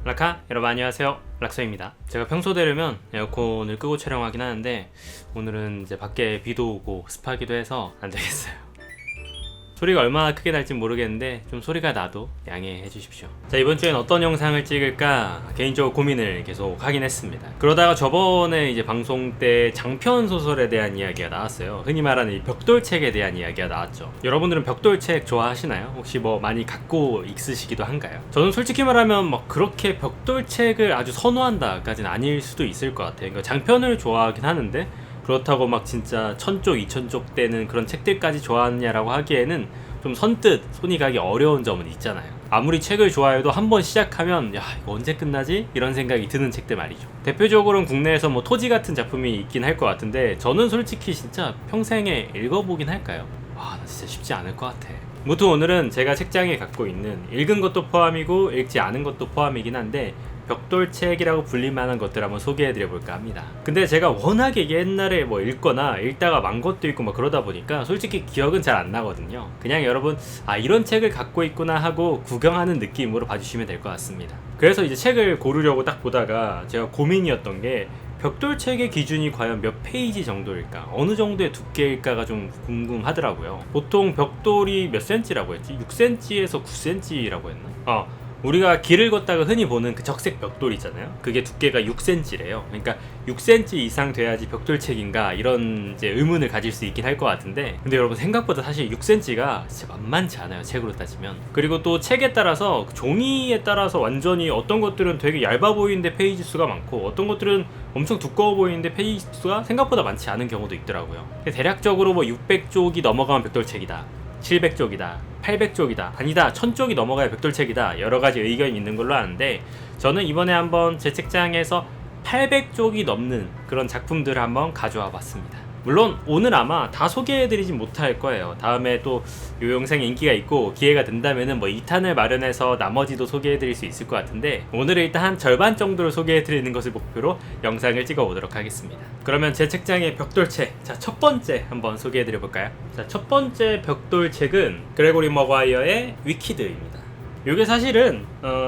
라카 여러분 안녕하세요, 락서입니다. 제가 평소대로면 에어컨을 끄고 촬영하긴 하는데 오늘은 이제 밖에 비도 오고 습하기도 해서 안 되겠어요. 소리가 얼마나 크게 날지 모르겠는데 좀 소리가 나도 양해해 주십시오. 자, 이번 주엔 어떤 영상을 찍을까 개인적으로 고민을 계속 하긴 했습니다. 그러다가 저번에 이제 방송 때 장편 소설에 대한 이야기가 나왔어요. 흔히 말하는 이 벽돌책에 대한 이야기가 나왔죠. 여러분들은 벽돌책 좋아하시나요? 혹시 뭐 많이 갖고 있으시기도 한가요? 저는 솔직히 말하면 막 그렇게 벽돌책을 아주 선호한다까지는 아닐 수도 있을 것 같아요. 그러니까 장편을 좋아하긴 하는데 그렇다고 막 진짜 1000쪽, 2000쪽 되는 그런 책들까지 좋아하느냐라고 하기에는 좀 선뜻 손이 가기 어려운 점은 있잖아요. 아무리 책을 좋아해도 한번 시작하면 야, 이거 언제 끝나지? 이런 생각이 드는 책들 말이죠. 대표적으로는 국내에서 뭐 토지 같은 작품이 있긴 할 것 같은데 저는 솔직히 진짜 평생에 읽어보긴 할까요? 와, 나 진짜 쉽지 않을 것 같아. 무튼 오늘은 제가 책장에 갖고 있는 읽은 것도 포함이고 읽지 않은 것도 포함이긴 한데 벽돌책이라고 불릴만한 것들 한번 소개해드려볼까 합니다. 근데 제가 워낙에 옛날에 뭐 읽거나 읽다가 만 것도 있고 막 그러다 보니까 솔직히 기억은 잘 안 나거든요. 그냥 여러분 이런 책을 갖고 있구나 하고 구경하는 느낌으로 봐주시면 될 것 같습니다. 그래서 이제 책을 고르려고 딱 보다가 제가 고민이었던 게 벽돌책의 기준이 과연 몇 페이지 정도일까? 어느 정도의 두께일까가 좀 궁금하더라고요. 보통 벽돌이 몇 cm라고 했지? 6cm에서 9cm라고 했나? 우리가 길을 걷다가 흔히 보는 그 적색 벽돌 있잖아요. 그게 두께가 6cm래요. 그러니까 6cm 이상 돼야지 벽돌책인가 이런 이제 의문을 가질 수 있긴 할 것 같은데, 근데 여러분 생각보다 사실 6cm가 진짜 만만치 않아요, 책으로 따지면. 그리고 또 책에 따라서 종이에 따라서 완전히 어떤 것들은 되게 얇아 보이는데 페이지 수가 많고 어떤 것들은 엄청 두꺼워 보이는데 페이지 수가 생각보다 많지 않은 경우도 있더라고요. 대략적으로 뭐 600쪽이 넘어가면 벽돌책이다, 700쪽이다, 800쪽이다, 아니다 1000쪽이 넘어가야 벽돌책이다, 여러가지 의견이 있는 걸로 아는데 저는 이번에 한번 제 책장에서 800쪽이 넘는 그런 작품들을 한번 가져와 봤습니다. 물론 오늘 아마 다 소개해드리진 못할 거예요. 다음에 또 이 영상에 인기가 있고 기회가 된다면은 뭐 2탄을 마련해서 나머지도 소개해드릴 수 있을 것 같은데 오늘은 일단 한 절반 정도를 소개해드리는 것을 목표로 영상을 찍어보도록 하겠습니다. 그러면 제 책장의 벽돌책, 자, 첫 번째 한번 소개해드려볼까요? 자, 첫 번째 벽돌책은 그레고리 머과이어의 위키드입니다. 이게 사실은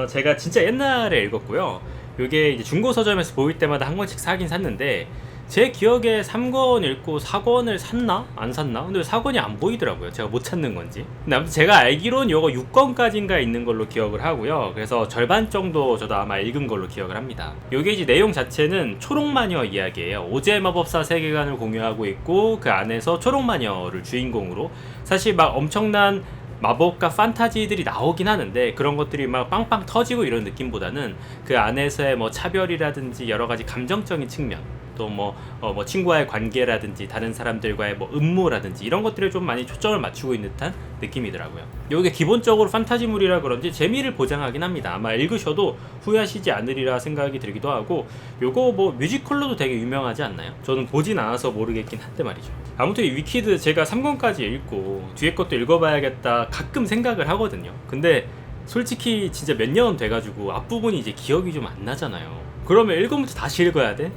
제가 진짜 옛날에 읽었고요. 이게 이제 중고 서점에서 보일 때마다 한 권씩 사긴 샀는데 제 기억에 3권 읽고 4권을 샀나? 안 샀나? 근데 4권이 안 보이더라고요. 제가 못 찾는 건지. 근데 아무튼 제가 알기로는 요거 6권까지인가 있는 걸로 기억을 하고요. 그래서 절반 정도 저도 아마 읽은 걸로 기억을 합니다. 요게 이제 내용 자체는 초록마녀 이야기예요. 오즈의 마법사 세계관을 공유하고 있고 그 안에서 초록마녀를 주인공으로 사실 막 엄청난 마법과 판타지들이 나오긴 하는데 그런 것들이 막 빵빵 터지고 이런 느낌보다는 그 안에서의 뭐 차별이라든지 여러 가지 감정적인 측면, 또 뭐 친구와의 관계라든지 다른 사람들과의 뭐 음모라든지 이런 것들에 좀 많이 초점을 맞추고 있는 듯한 느낌이더라고요. 이게 기본적으로 판타지물이라 그런지 재미를 보장하긴 합니다. 아마 읽으셔도 후회하시지 않으리라 생각이 들기도 하고, 요거 뭐 뮤지컬로도 되게 유명하지 않나요? 저는 보진 않아서 모르겠긴 한데 말이죠. 아무튼 이 위키드 제가 3권까지 읽고 뒤에 것도 읽어봐야겠다 가끔 생각을 하거든요. 근데 솔직히 진짜 몇 년 돼가지고 앞부분이 이제 기억이 좀 안 나잖아요. 그러면 읽으면서 다시 읽어야 돼?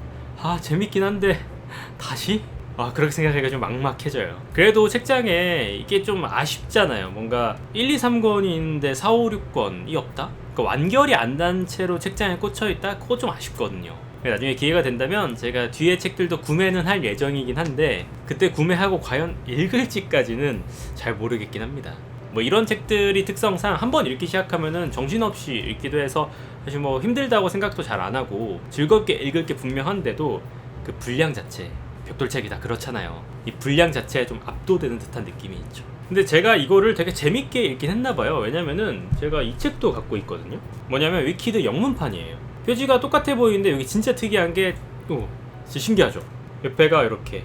재밌긴 한데 다시? 그렇게 생각하기가 좀 막막해져요. 그래도 책장에 이게 좀 아쉽잖아요. 뭔가 1, 2, 3권이 있는데 4, 5, 6권이 없다? 그러니까 완결이 안 난 채로 책장에 꽂혀있다? 그거 좀 아쉽거든요. 나중에 기회가 된다면 제가 뒤에 책들도 구매는 할 예정이긴 한데 그때 구매하고 과연 읽을지까지는 잘 모르겠긴 합니다. 뭐 이런 책들이 특성상 한번 읽기 시작하면은 정신없이 읽기도 해서 사실 뭐 힘들다고 생각도 잘 안 하고 즐겁게 읽을 게 분명한데도 그 분량 자체, 벽돌책이다 그렇잖아요. 이 분량 자체에 좀 압도되는 듯한 느낌이 있죠. 근데 제가 이거를 되게 재밌게 읽긴 했나봐요. 왜냐면은 제가 이 책도 갖고 있거든요. 뭐냐면 위키드 영문판이에요. 표지가 똑같아 보이는데 여기 진짜 특이한 게 진짜 신기하죠. 옆에가 이렇게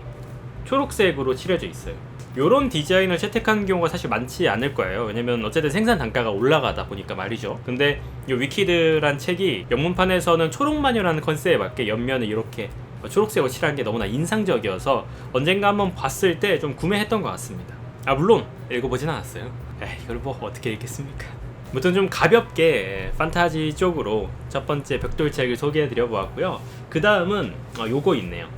초록색으로 칠해져 있어요. 요런 디자인을 채택한 경우가 사실 많지 않을 거예요. 왜냐면 어쨌든 생산 단가가 올라가다 보니까 말이죠. 근데 이 위키드란 책이 영문판에서는 초록마녀라는 컨셉에 맞게 옆면을 이렇게 초록색으로 칠한 게 너무나 인상적이어서 언젠가 한번 봤을 때 좀 구매했던 것 같습니다. 물론 읽어보진 않았어요. 이걸 뭐 어떻게 읽겠습니까? 아무튼 좀 가볍게 판타지 쪽으로 첫 번째 벽돌책을 소개해드려 보았고요. 그 다음은 요거 있네요.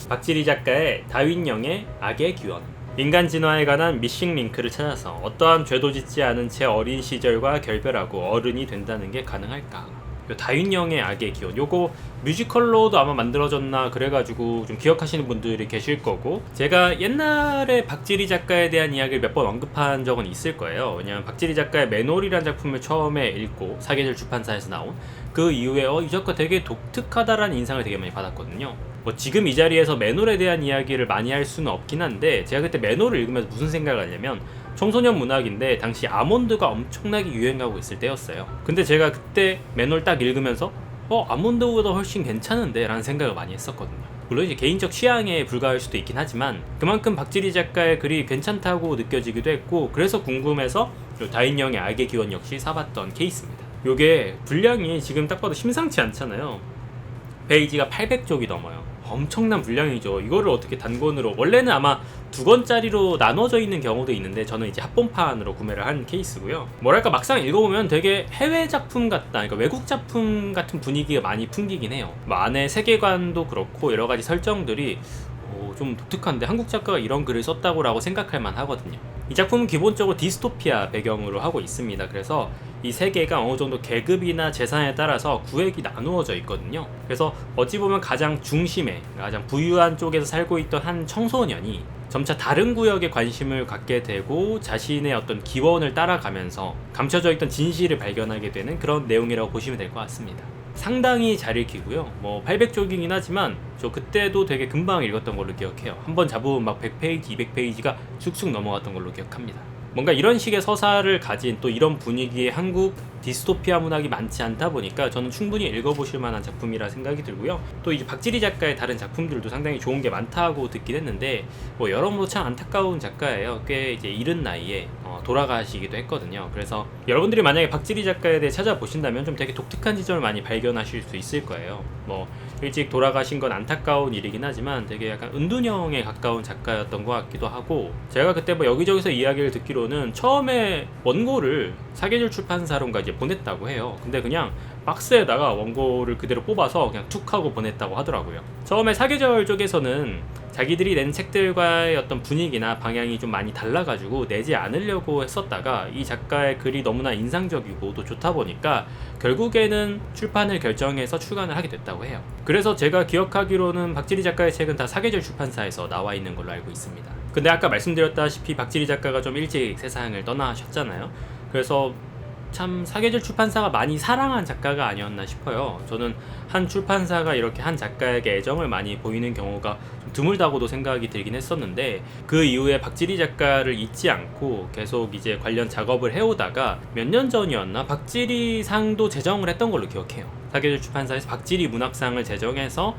박지리 작가의 다윈영의 악의 귀원. 인간 진화에 관한 미싱 링크를 찾아서 어떠한 죄도 짓지 않은 채 어린 시절과 결별하고 어른이 된다는 게 가능할까? 요 다윈영의 악의 기원, 요거 뮤지컬로도 아마 만들어졌나 그래가지고 좀 기억하시는 분들이 계실 거고, 제가 옛날에 박지리 작가에 대한 이야기를 몇 번 언급한 적은 있을 거예요. 왜냐면 박지리 작가의 맨홀이라는 작품을 처음에 읽고 사계절 출판사에서 나온 그 이후에 이 작가 되게 독특하다라는 인상을 되게 많이 받았거든요. 뭐 지금 이 자리에서 맨홀에 대한 이야기를 많이 할 수는 없긴 한데, 제가 그때 맨홀을 읽으면서 무슨 생각을 하냐면, 청소년 문학인데 당시 아몬드가 엄청나게 유행하고 있을 때였어요. 근데 제가 그때 맨홀 딱 읽으면서 아몬드보다 훨씬 괜찮은데 라는 생각을 많이 했었거든요. 물론 이제 개인적 취향에 불과할 수도 있긴 하지만 그만큼 박지리 작가의 글이 괜찮다고 느껴지기도 했고, 그래서 궁금해서 다인영의 악의 기원 역시 사봤던 케이스입니다. 요게 분량이 지금 딱 봐도 심상치 않잖아요. 페이지가 800쪽이 넘어요. 엄청난 분량이죠. 이거를 어떻게 단권으로, 원래는 아마 2권짜리로 나눠져 있는 경우도 있는데 저는 이제 합본판으로 구매를 한 케이스고요. 뭐랄까 막상 읽어보면 되게 해외 작품 같다, 그러니까 외국 작품 같은 분위기가 많이 풍기긴 해요. 뭐 안에 세계관도 그렇고 여러 가지 설정들이 좀 독특한데 한국 작가가 이런 글을 썼다고 라고 생각할 만 하거든요. 이 작품은 기본적으로 디스토피아 배경으로 하고 있습니다. 그래서 이 세계가 어느 정도 계급이나 재산에 따라서 구획이 나누어져 있거든요. 그래서 어찌 보면 가장 중심에, 가장 부유한 쪽에서 살고 있던 한 청소년이 점차 다른 구역에 관심을 갖게 되고 자신의 어떤 기원을 따라가면서 감춰져 있던 진실을 발견하게 되는 그런 내용이라고 보시면 될 것 같습니다. 상당히 잘 읽히고요. 뭐 800쪽이긴 하지만 저 그때도 되게 금방 읽었던 걸로 기억해요. 한번 잡으면 막 100페이지, 200페이지가 쑥쑥 넘어갔던 걸로 기억합니다. 뭔가 이런 식의 서사를 가진 또 이런 분위기의 한국 디스토피아 문학이 많지 않다 보니까 저는 충분히 읽어보실 만한 작품이라 생각이 들고요. 또 이제 박지리 작가의 다른 작품들도 상당히 좋은 게 많다고 듣긴 했는데, 뭐 여러모로 참 안타까운 작가예요. 꽤 이제 이른 나이에 돌아가시기도 했거든요. 그래서 여러분들이 만약에 박지리 작가에 대해 찾아보신다면 좀 되게 독특한 지점을 많이 발견하실 수 있을 거예요. 뭐 일찍 돌아가신 건 안타까운 일이긴 하지만 되게 약간 은둔형에 가까운 작가였던 것 같기도 하고, 제가 그때 뭐 여기저기서 이야기를 듣기로는 처음에 원고를 사계절 출판사론가 이제 보냈다고 해요. 근데 그냥 박스에다가 원고를 그대로 뽑아서 그냥 툭 하고 보냈다고 하더라고요. 처음에 사계절 쪽에서는 자기들이 낸 책들과의 어떤 분위기나 방향이 좀 많이 달라가지고 내지 않으려고 했었다가 이 작가의 글이 너무나 인상적이고 또 좋다 보니까 결국에는 출판을 결정해서 출간을 하게 됐다고 해요. 그래서 제가 기억하기로는 박지리 작가의 책은 다 사계절 출판사에서 나와 있는 걸로 알고 있습니다. 근데 아까 말씀드렸다시피 박지리 작가가 좀 일찍 세상을 떠나셨잖아요. 그래서 참 사계절 출판사가 많이 사랑한 작가가 아니었나 싶어요. 저는 한 출판사가 이렇게 한 작가에게 애정을 많이 보이는 경우가 좀 드물다고도 생각이 들긴 했었는데, 그 이후에 박지리 작가를 잊지 않고 계속 이제 관련 작업을 해오다가 몇 년 전이었나 박지리 상도 제정을 했던 걸로 기억해요. 사계절 출판사에서 박지리 문학상을 제정해서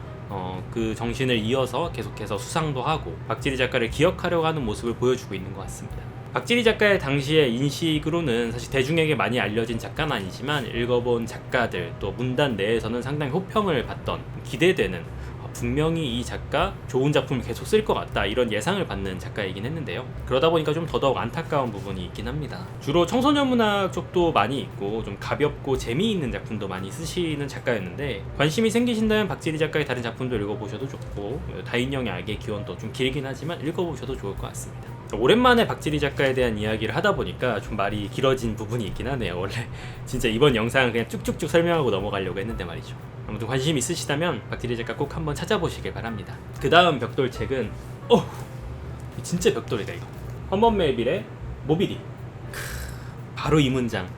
그 정신을 이어서 계속해서 수상도 하고 박지리 작가를 기억하려고 하는 모습을 보여주고 있는 것 같습니다. 박지리 작가의 당시의 인식으로는 사실 대중에게 많이 알려진 작가는 아니지만 읽어본 작가들 또 문단 내에서는 상당히 호평을 받던, 기대되는, 분명히 이 작가 좋은 작품을 계속 쓸 것 같다 이런 예상을 받는 작가이긴 했는데요. 그러다 보니까 좀 더더욱 안타까운 부분이 있긴 합니다. 주로 청소년 문학 쪽도 많이 있고 좀 가볍고 재미있는 작품도 많이 쓰시는 작가였는데, 관심이 생기신다면 박지리 작가의 다른 작품도 읽어보셔도 좋고 다인영의 악의 기원도 좀 길긴 하지만 읽어보셔도 좋을 것 같습니다. 오랜만에 박지리 작가에 대한 이야기를 하다 보니까 좀 말이 길어진 부분이 있긴 하네요. 원래 진짜 이번 영상은 그냥 쭉쭉쭉 설명하고 넘어가려고 했는데 말이죠. 아무튼 관심 있으시다면 박지리 작가 꼭 한번 찾아보시길 바랍니다. 그 다음 벽돌 책은 진짜 벽돌이다 이거. 허먼 멜빌의 모비딕. 바로 이 문장,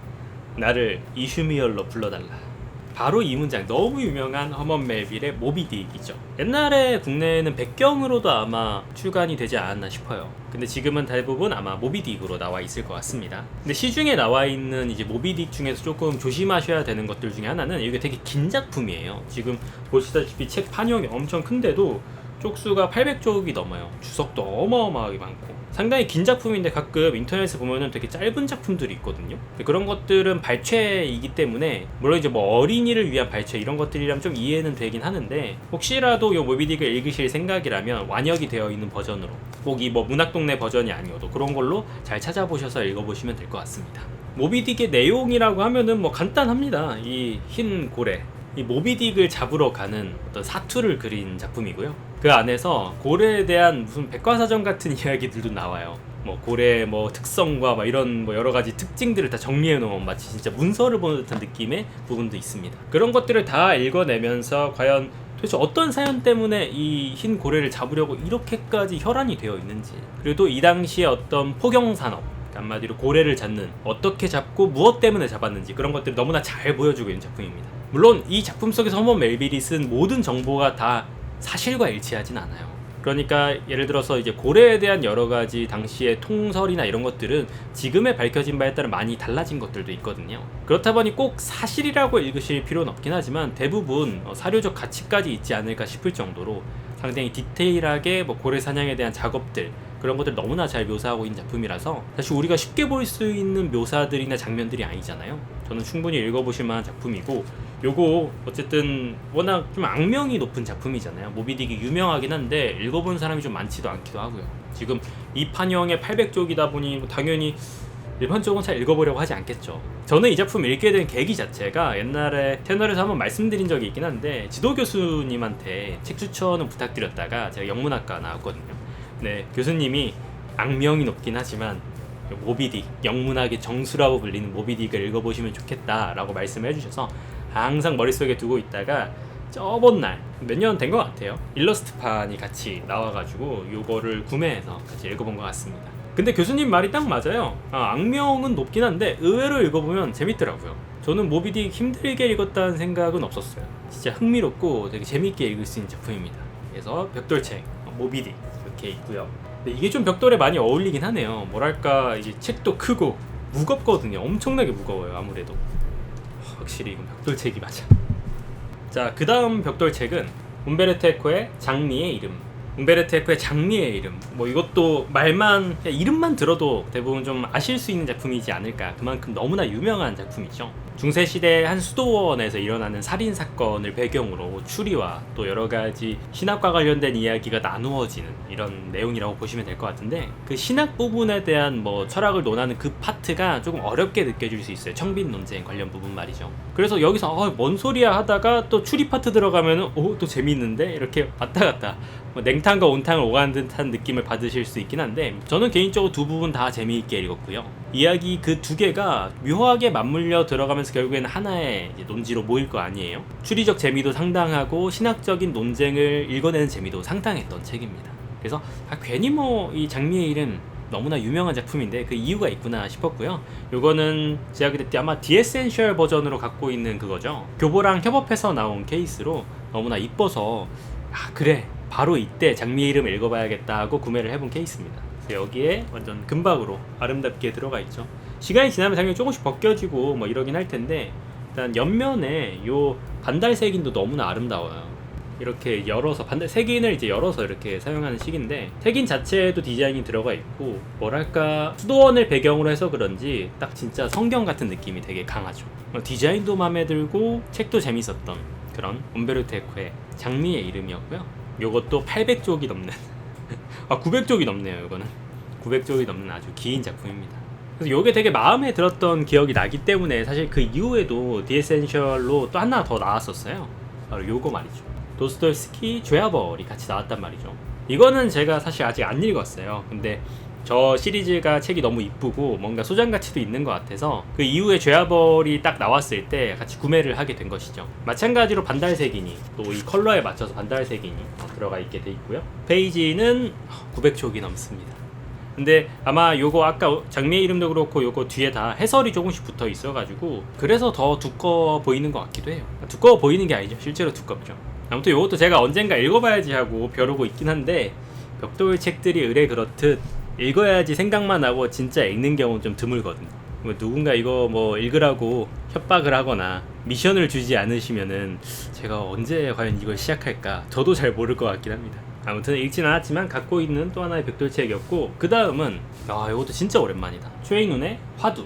나를 이슈미얼로 불러달라. 바로 이 문장, 너무 유명한 허먼 멜빌의 모비딕이죠. 옛날에 국내에는 백경으로도 아마 출간이 되지 않았나 싶어요. 근데 지금은 대부분 아마 모비딕으로 나와 있을 것 같습니다. 근데 시중에 나와 있는 이제 모비딕 중에서 조금 조심하셔야 되는 것들 중에 하나는 이게 되게 긴 작품이에요. 지금 보시다시피 책 판형이 엄청 큰데도 쪽수가 800쪽이 넘어요. 주석도 어마어마하게 많고 상당히 긴 작품인데 가끔 인터넷에 보면은 되게 짧은 작품들이 있거든요. 그런 것들은 발췌이기 때문에, 물론 이제 뭐 어린이를 위한 발췌 이런 것들이라면 좀 이해는 되긴 하는데, 혹시라도 이 모비딕을 읽으실 생각이라면 완역이 되어 있는 버전으로, 꼭 이 뭐 문학동네 버전이 아니어도 그런 걸로 잘 찾아보셔서 읽어보시면 될 것 같습니다. 모비딕의 내용이라고 하면은 뭐 간단합니다. 이 흰 고래, 이 모비딕을 잡으러 가는 어떤 사투를 그린 작품이고요. 그 안에서 고래에 대한 무슨 백과사전 같은 이야기들도 나와요. 뭐 고래 뭐 특성과 막 이런 뭐 여러 가지 특징들을 다 정리해 놓은 마치 진짜 문서를 보는 듯한 느낌의 부분도 있습니다. 그런 것들을 다 읽어내면서 과연 도대체 어떤 사연 때문에 이 흰 고래를 잡으려고 이렇게까지 혈안이 되어 있는지, 그리고 또 이 당시에 어떤 포경산업, 한마디로 고래를 잡는, 어떻게 잡고 무엇 때문에 잡았는지 그런 것들을 너무나 잘 보여주고 있는 작품입니다. 물론 이 작품 속에서 허먼 멜빌이 쓴 모든 정보가 다 사실과 일치하진 않아요. 그러니까 예를 들어서 이제 고래에 대한 여러 가지 당시의 통설이나 이런 것들은 지금에 밝혀진 바에 따라 많이 달라진 것들도 있거든요. 그렇다 보니 꼭 사실이라고 읽으실 필요는 없긴 하지만 대부분 사료적 가치까지 있지 않을까 싶을 정도로 상당히 디테일하게 뭐 고래 사냥에 대한 작업들, 그런 것들 너무나 잘 묘사하고 있는 작품이라서 사실 우리가 쉽게 볼 수 있는 묘사들이나 장면들이 아니잖아요. 저는 충분히 읽어보실 만한 작품이고, 요거 어쨌든 워낙 좀 악명이 높은 작품이잖아요. 모비딕이 유명하긴 한데 읽어본 사람이 좀 많지도 않기도 하고요. 지금 이 판형의 800쪽이다 보니 당연히 일반적으로 잘 읽어보려고 하지 않겠죠. 저는 이 작품 읽게 된 계기 자체가 옛날에 채널에서 한번 말씀드린 적이 있긴 한데, 지도 교수님한테 책 추천을 부탁드렸다가 제가 영문학과 나왔거든요. 네, 교수님이 악명이 높긴 하지만 모비딕, 영문학의 정수라고 불리는 모비딕을 읽어보시면 좋겠다라고 말씀을 해주셔서 항상 머릿속에 두고 있다가 저번 날 몇 년 된 것 같아요. 일러스트판이 같이 나와가지고 요거를 구매해서 같이 읽어본 것 같습니다. 근데 교수님 말이 딱 맞아요. 악명은 높긴 한데 의외로 읽어보면 재밌더라고요. 저는 모비딕 힘들게 읽었다는 생각은 없었어요. 진짜 흥미롭고 되게 재밌게 읽을 수 있는 작품입니다. 그래서 벽돌책 모비딕 이렇게 있고요. 근데 이게 좀 벽돌에 많이 어울리긴 하네요. 뭐랄까, 이게 책도 크고 무겁거든요. 엄청나게 무거워요. 아무래도 확실히 이건 벽돌책이 맞아. 자, 그 다음 벽돌책은 움베르토 에코의 장미의 이름. 움베르토 에코의 장미의 이름, 뭐 이것도 말만, 이름만 들어도 대부분 좀 아실 수 있는 작품이지 않을까. 그만큼 너무나 유명한 작품이죠. 중세시대 한 수도원에서 일어나는 살인사건을 배경으로 추리와 또 여러가지 신학과 관련된 이야기가 나누어지는 이런 내용이라고 보시면 될 것 같은데, 그 신학 부분에 대한 뭐 철학을 논하는 그 파트가 조금 어렵게 느껴질 수 있어요. 청빈 논쟁 관련 부분 말이죠. 그래서 여기서 뭔 소리야 하다가 또 추리 파트 들어가면은 또 재밌는데, 이렇게 왔다 갔다 냉탕과 온탕을 오가는 듯한 느낌을 받으실 수 있긴 한데, 저는 개인적으로 두 부분 다 재미있게 읽었고요. 이야기 그 두 개가 묘하게 맞물려 들어가면서 결국에는 하나의 이제 논지로 모일 거 아니에요. 추리적 재미도 상당하고 신학적인 논쟁을 읽어내는 재미도 상당했던 책입니다. 그래서 괜히 뭐 이 장미의 이름 너무나 유명한 작품인데 그 이유가 있구나 싶었고요. 요거는 제가 그때 아마 디에센셜 버전으로 갖고 있는 그거죠. 교보랑 협업해서 나온 케이스로 너무나 이뻐서 그래, 바로 이때 장미의 이름 읽어봐야겠다 하고 구매를 해본 케이스입니다. 여기에 완전 금박으로 아름답게 들어가 있죠. 시간이 지나면 당연히 조금씩 벗겨지고 뭐 이러긴 할 텐데, 일단 옆면에 요 반달 색인도 너무나 아름다워요. 이렇게 열어서 색인을 이제 열어서 이렇게 사용하는 식인데, 색인 자체에도 디자인이 들어가 있고, 뭐랄까 수도원을 배경으로 해서 그런지 딱 진짜 성경 같은 느낌이 되게 강하죠. 디자인도 마음에 들고 책도 재밌었던 그런 움베르토 에코의 장미의 이름이었고요. 요것도 800쪽이 넘는 900쪽이 넘네요. 이거는 900쪽이 넘는 아주 긴 작품입니다. 그래서 요게 되게 마음에 들었던 기억이 나기 때문에 사실 그 이후에도 디에센셜로 또 하나 더 나왔었어요. 바로 요거 말이죠. 도스토옙스키 죄아벌이 같이 나왔단 말이죠. 이거는 제가 사실 아직 안 읽었어요. 근데 저 시리즈가 책이 너무 이쁘고 뭔가 소장 가치도 있는 것 같아서 그 이후에 죄아벌이 딱 나왔을 때 같이 구매를 하게 된 것이죠. 마찬가지로 반달색이니 또 이 컬러에 맞춰서 반달색이니 들어가 있게 돼 있고요. 페이지는 900쪽이 넘습니다. 근데 아마 요거 아까 장미의 이름도 그렇고 요거 뒤에 다 해설이 조금씩 붙어 있어가지고 그래서 더 두꺼워 보이는 것 같기도 해요. 두꺼워 보이는 게 아니죠. 실제로 두껍죠. 아무튼 요것도 제가 언젠가 읽어봐야지 하고 벼르고 있긴 한데, 벽돌 책들이 의뢰 그렇듯 읽어야지 생각만 하고 진짜 읽는 경우는 좀 드물거든요. 누군가 이거 뭐 읽으라고 협박을 하거나 미션을 주지 않으시면은 제가 언제 과연 이걸 시작할까 저도 잘 모를 것 같긴 합니다. 아무튼 읽진 않았지만 갖고 있는 또 하나의 벽돌책이었고, 그 다음은 이것도 진짜 오랜만이다. 쉐이눈의 화두.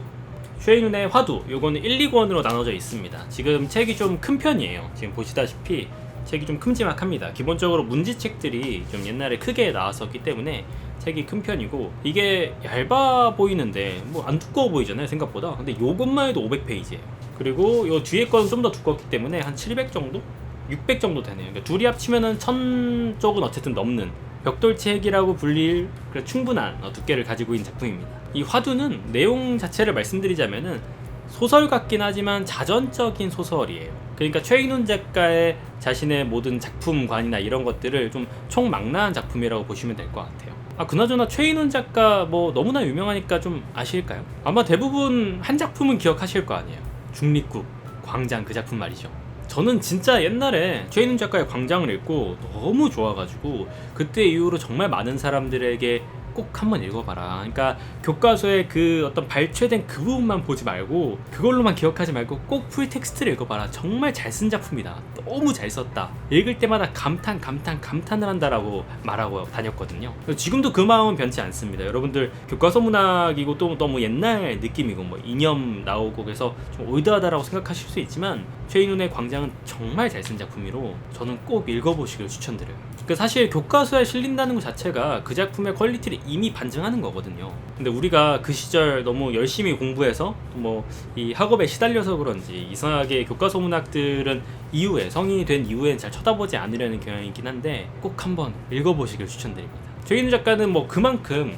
쉐이눈의 화두, 요거는 1, 2권으로 나눠져 있습니다. 지금 책이 좀 큰 편이에요. 지금 보시다시피 책이 좀 큼지막합니다. 기본적으로 문지책들이 좀 옛날에 크게 나왔었기 때문에 책이 큰 편이고, 이게 얇아 보이는데 뭐 안 두꺼워 보이잖아요 생각보다. 근데 요것만 해도 500페이지예요 그리고 요 뒤에 거는 좀 더 두껍기 때문에 한 700 정도? 600 정도 되네요. 그러니까 둘이 합치면은 1000쪽은 어쨌든 넘는 벽돌책이라고 불릴 충분한 두께를 가지고 있는 작품입니다. 이 화두는 내용 자체를 말씀드리자면은 소설 같긴 하지만 자전적인 소설이에요. 그러니까 최인훈 작가의 자신의 모든 작품관이나 이런 것들을 좀 총망라한 작품이라고 보시면 될 것 같아요. 그나저나 최인훈 작가 뭐 너무나 유명하니까 좀 아실까요? 아마 대부분 한 작품은 기억하실 거 아니에요. 중립국, 광장, 그 작품 말이죠. 저는 진짜 옛날에 최인훈 작가의 광장을 읽고 너무 좋아가지고 그때 이후로 정말 많은 사람들에게 꼭 한번 읽어봐라. 그러니까 교과서에 그 어떤 발췌된 그 부분만 보지 말고 그걸로만 기억하지 말고 꼭 풀텍스트를 읽어봐라. 정말 잘 쓴 작품이다. 너무 잘 썼다. 읽을 때마다 감탄을 한다라고 말하고 다녔거든요. 지금도 그 마음은 변치 않습니다. 여러분들 교과서 문학이고 또 너무 옛날 느낌이고 뭐 이념 나오고 그래서 좀 올드하다라고 생각하실 수 있지만 최인훈의 광장은 정말 잘 쓴 작품이로 저는 꼭 읽어보시길 추천드려요. 사실 교과서에 실린다는 것 자체가 그 작품의 퀄리티를 이미 반증하는 거거든요. 근데 우리가 그 시절 너무 열심히 공부해서 뭐 이 학업에 시달려서 그런지 이상하게 교과서 문학들은 이후에 성인이 된 이후엔 잘 쳐다보지 않으려는 경향이긴 한데 꼭 한번 읽어보시길 추천드립니다. 최인훈 작가는 뭐 그만큼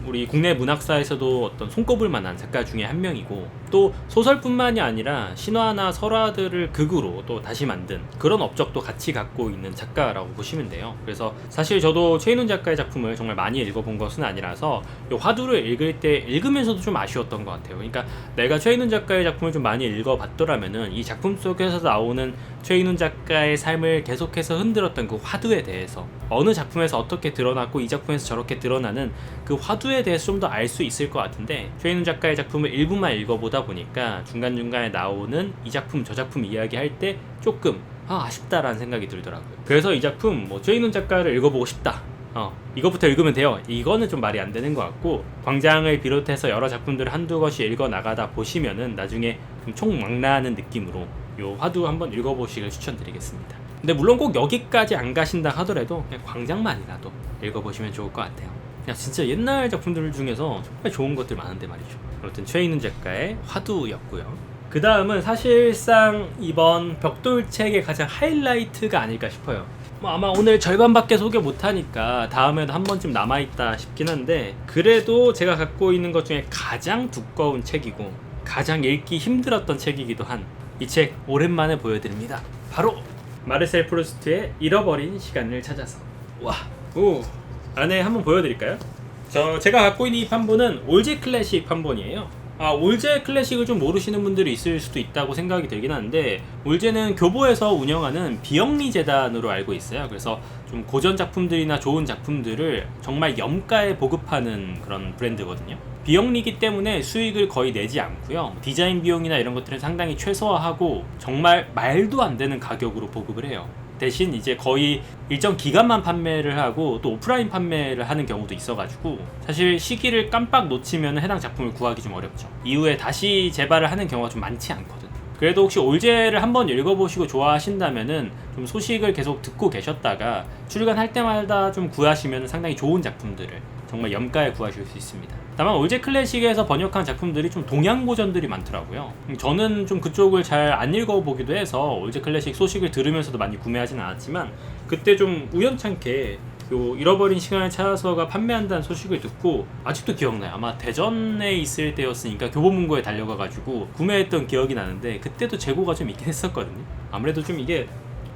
우리 국내 문학사에서도 어떤 손꼽을 만한 작가 중에 한 명이고 또 소설뿐만이 아니라 신화나 설화들을 극으로 또 다시 만든 그런 업적도 같이 갖고 있는 작가라고 보시면 돼요. 그래서 사실 저도 최인훈 작가의 작품을 정말 많이 읽어본 것은 아니라서 이 화두를 읽을 때 읽으면서도 좀 아쉬웠던 것 같아요. 그러니까 내가 최인훈 작가의 작품을 좀 많이 읽어봤더라면은 이 작품 속에서 나오는 최인훈 작가의 삶을 계속해서 흔들었던 그 화두에 대해서 어느 작품에서 어떻게 드러났고 이 작품에서 저렇게 드러나는 그 화두에 대해서 좀 더 알 수 있을 것 같은데 최인훈 작가의 작품을 일부만 읽어보다 보니까 중간중간에 나오는 이 작품 저 작품 이야기할 때 조금 아쉽다라는 생각이 들더라고요. 그래서 이 작품 뭐 최인훈 작가를 읽어보고 싶다, 이거부터 읽으면 돼요, 이거는 좀 말이 안 되는 것 같고 광장을 비롯해서 여러 작품들을 한두 권씩 읽어 나가다 보시면은 나중에 좀 총망라하는 느낌으로 요 화두 한번 읽어보시길 추천드리겠습니다. 근데 물론 꼭 여기까지 안 가신다 하더라도 그냥 광장만이라도 읽어보시면 좋을 것 같아요. 그냥 진짜 옛날 작품들 중에서 정말 좋은 것들 많은데 말이죠. 아무튼 최인훈 작가의 화두였고요. 그 다음은 사실상 이번 벽돌책의 가장 하이라이트가 아닐까 싶어요. 아마 오늘 절반밖에 소개 못하니까 다음에도 한 번쯤 남아있다 싶긴 한데 그래도 제가 갖고 있는 것 중에 가장 두꺼운 책이고 가장 읽기 힘들었던 책이기도 한 이 책 오랜만에 보여드립니다. 바로 마르셀 프루스트의 잃어버린 시간을 찾아서. 안에 한번 보여드릴까요? 제가 갖고 있는 이 판본은 올제 클래식 판본이에요. 올제 클래식을 좀 모르시는 분들이 있을 수도 있다고 생각이 들긴 하는데 올제는 교보에서 운영하는 비영리 재단으로 알고 있어요. 그래서 좀 고전 작품들이나 좋은 작품들을 정말 염가에 보급하는 그런 브랜드거든요. 비영리이기 때문에 수익을 거의 내지 않고요. 디자인 비용이나 이런 것들은 상당히 최소화하고 정말 말도 안 되는 가격으로 보급을 해요. 대신 이제 거의 일정 기간만 판매를 하고 또 오프라인 판매를 하는 경우도 있어가지고 사실 시기를 깜빡 놓치면 해당 작품을 구하기 좀 어렵죠. 이후에 다시 재발을 하는 경우가 좀 많지 않거든. 그래도 혹시 올제를 한번 읽어보시고 좋아하신다면은 좀 소식을 계속 듣고 계셨다가 출간할 때마다 좀 구하시면 상당히 좋은 작품들을 정말 염가에 구하실 수 있습니다. 다만 올제 클래식에서 번역한 작품들이 좀 동양 고전들이 많더라고요. 저는 좀 그쪽을 잘 안 읽어보기도 해서 올제 클래식 소식을 들으면서도 많이 구매하진 않았지만 그때 좀 우연찮게 요 잃어버린 시간을 찾아서가 판매한다는 소식을 듣고 아직도 기억나요. 아마 대전에 있을 때였으니까 교보문고에 달려가가지고 구매했던 기억이 나는데 그때도 재고가 좀 있긴 했었거든요. 아무래도 좀 이게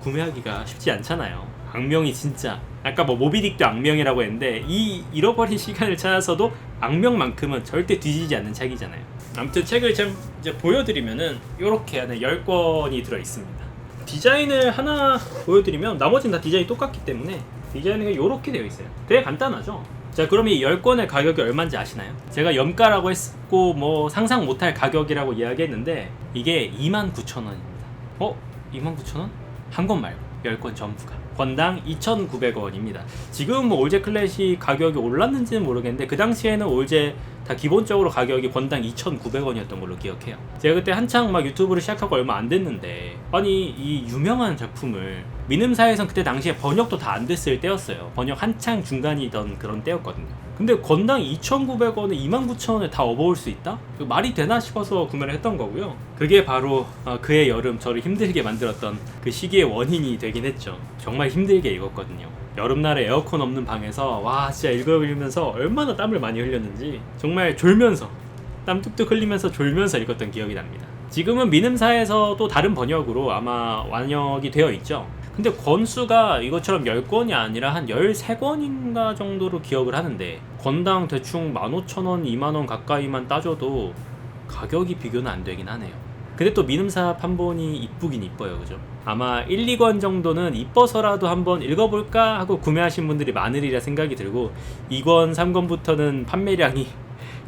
구매하기가 쉽지 않잖아요. 악명이 진짜 아까 뭐 모비딕도 악명이라고 했는데 이 잃어버린 시간을 찾아서도 악명만큼은 절대 뒤지지 않는 책이잖아요. 아무튼 책을 좀 이제 보여드리면은 이렇게 안에 10권이 들어있습니다. 디자인을 하나 보여드리면 나머지는 다 디자인이 똑같기 때문에 디자인이 이렇게 되어 있어요. 되게 간단하죠? 자, 그럼 이 10권의 가격이 얼마인지 아시나요? 제가 염가라고 했고 뭐 상상 못할 가격이라고 이야기했는데 이게 29,000원입니다. 29,000원? 한 권 말고 10권 전부가 권당 2,900원입니다. 지금 뭐 올제 클래식 가격이 올랐는지는 모르겠는데 그 당시에는 올제 다 기본적으로 가격이 권당 2,900원이었던 걸로 기억해요. 제가 그때 한창 막 유튜브를 시작하고 얼마 안 됐는데 아니 이 유명한 작품을 민음사에선 그때 당시에 번역도 다 안 됐을 때였어요. 번역 한창 중간이던 그런 때였거든요. 근데 권당 2,900원에 29,000원에 다 업어올 수 있다? 말이 되나 싶어서 구매를 했던 거고요. 그게 바로 그해 여름 저를 힘들게 만들었던 그 시기의 원인이 되긴 했죠. 정말 힘들게 읽었거든요. 여름날에 에어컨 없는 방에서 와 진짜 읽으면서 얼마나 땀을 많이 흘렸는지 정말 졸면서 땀 뚝뚝 흘리면서 졸면서 읽었던 기억이 납니다. 지금은 미음사에서 또 다른 번역으로 아마 완역이 되어 있죠. 근데 권수가 이것처럼 10권이 아니라 한 13권인가 정도로 기억을 하는데 권당 대충 15,000원, 20,000원 가까이만 따져도 가격이 비교는 안 되긴 하네요. 근데 또 미음사 판본이 이쁘긴 이뻐요, 그죠? 아마 1, 2권 정도는 이뻐서라도 한번 읽어볼까 하고 구매하신 분들이 많으리라 생각이 들고 2권, 3권부터는 판매량이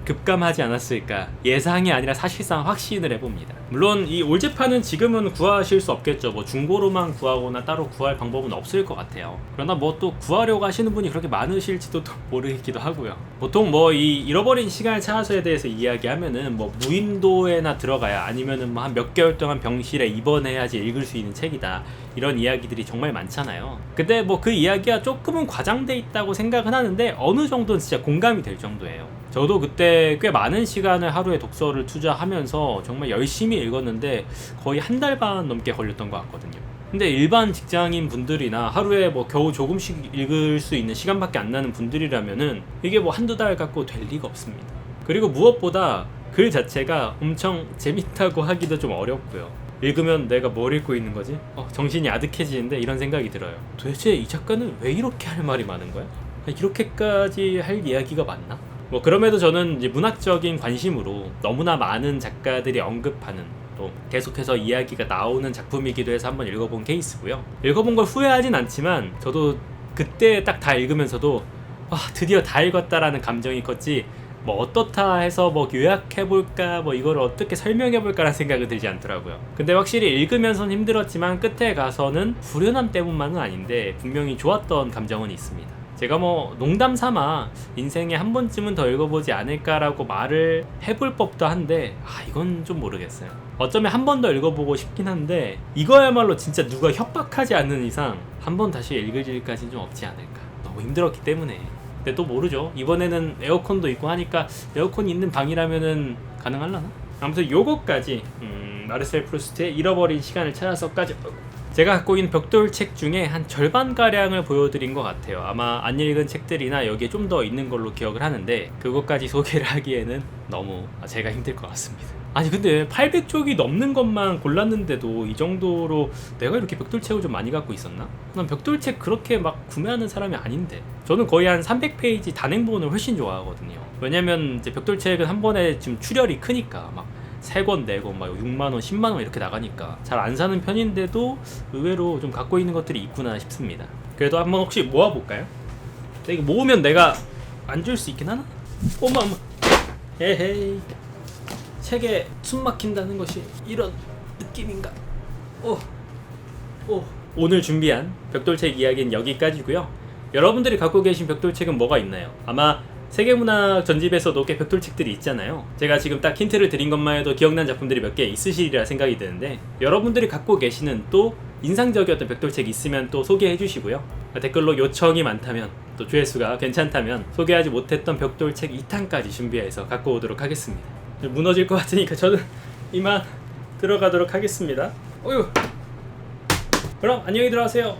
급감하지 않았을까, 예상이 아니라 사실상 확신을 해봅니다. 물론 이 올제판은 지금은 구하실 수 없겠죠. 뭐 중고로만 구하거나 따로 구할 방법은 없을 것 같아요. 그러나 뭐 또 구하려고 하시는 분이 그렇게 많으실지도 또 모르겠기도 하고요. 보통 뭐 이 잃어버린 시간을 찾아서에 대해서 이야기하면은 뭐 무인도에나 들어가야, 아니면은 뭐 한 몇 개월 동안 병실에 입원해야지 읽을 수 있는 책이다, 이런 이야기들이 정말 많잖아요. 근데 뭐 그 이야기가 조금은 과장돼 있다고 생각은 하는데 어느 정도는 진짜 공감이 될 정도예요. 저도 그때 꽤 많은 시간을 하루에 독서를 투자하면서 정말 열심히 읽었는데 거의 한 달 반 넘게 걸렸던 것 같거든요. 근데 일반 직장인 분들이나 하루에 뭐 겨우 조금씩 읽을 수 있는 시간밖에 안 나는 분들이라면은 이게 뭐 한두 달 갖고 될 리가 없습니다. 그리고 무엇보다 글 자체가 엄청 재밌다고 하기도 좀 어렵고요. 읽으면 내가 뭘 읽고 있는 거지? 정신이 아득해지는데 이런 생각이 들어요. 도대체 이 작가는 왜 이렇게 할 말이 많은 거야? 이렇게까지 할 이야기가 많나? 뭐 그럼에도 저는 이제 문학적인 관심으로 너무나 많은 작가들이 언급하는, 또 계속해서 이야기가 나오는 작품이기도 해서 한번 읽어본 케이스고요. 읽어본 걸 후회하진 않지만 저도 그때 딱 다 읽으면서도 드디어 다 읽었다라는 감정이 컸지, 뭐 어떻다 해서 뭐 요약해볼까, 뭐 이걸 어떻게 설명해볼까라는 생각은 들지 않더라고요. 근데 확실히 읽으면서는 힘들었지만 끝에 가서는 후련함 때문만은 아닌데 분명히 좋았던 감정은 있습니다. 제가 뭐 농담 삼아 인생에 한 번쯤은 더 읽어보지 않을까라고 말을 해볼 법도 한데 이건 좀 모르겠어요. 어쩌면 한 번 더 읽어보고 싶긴 한데 이거야말로 진짜 누가 협박하지 않는 이상 한 번 다시 읽을 일까지는 좀 없지 않을까. 너무 힘들었기 때문에. 근데 또 모르죠. 이번에는 에어컨도 있고 하니까 에어컨이 있는 방이라면은 가능할라나? 아무튼 요거까지 마르셀 프루스트의 잃어버린 시간을 찾아서까지 제가 갖고 있는 벽돌책 중에 한 절반가량을 보여드린 것 같아요. 아마 안 읽은 책들이나 여기에 좀 더 있는 걸로 기억을 하는데 그것까지 소개를 하기에는 너무 제가 힘들 것 같습니다. 아니 근데 800쪽이 넘는 것만 골랐는데도 이 정도로 내가 이렇게 벽돌책을 좀 많이 갖고 있었나? 난 벽돌책 그렇게 막 구매하는 사람이 아닌데. 저는 거의 한 300페이지 단행본을 훨씬 좋아하거든요. 왜냐면 이제 벽돌책은 한 번에 지금 출혈이 크니까 막 3권, 4권, 막 6만원, 10만원 이렇게 나가니까 잘 안 사는 편인데도 의외로 좀 갖고 있는 것들이 있구나 싶습니다. 그래도 한번 혹시 모아볼까요? 이거 모으면 내가 안 줄 수 있긴 하나? 어머 에헤이, 책에 숨 막힌다는 것이 이런 느낌인가? 오늘 준비한 벽돌책 이야기는 여기까지고요. 여러분들이 갖고 계신 벽돌책은 뭐가 있나요? 아마 세계문학 전집에서도 꽤 벽돌책들이 있잖아요. 제가 지금 딱 힌트를 드린 것만 해도 기억난 작품들이 몇 개 있으시리라 생각이 드는데 여러분들이 갖고 계시는 또 인상적이었던 벽돌책 있으면 또 소개해 주시고요. 댓글로 요청이 많다면, 또 조회수가 괜찮다면 소개하지 못했던 벽돌책 2탄까지 준비해서 갖고 오도록 하겠습니다. 무너질 것 같으니까 저는 이만 들어가도록 하겠습니다. 어휴. 그럼 안녕히 들어가세요.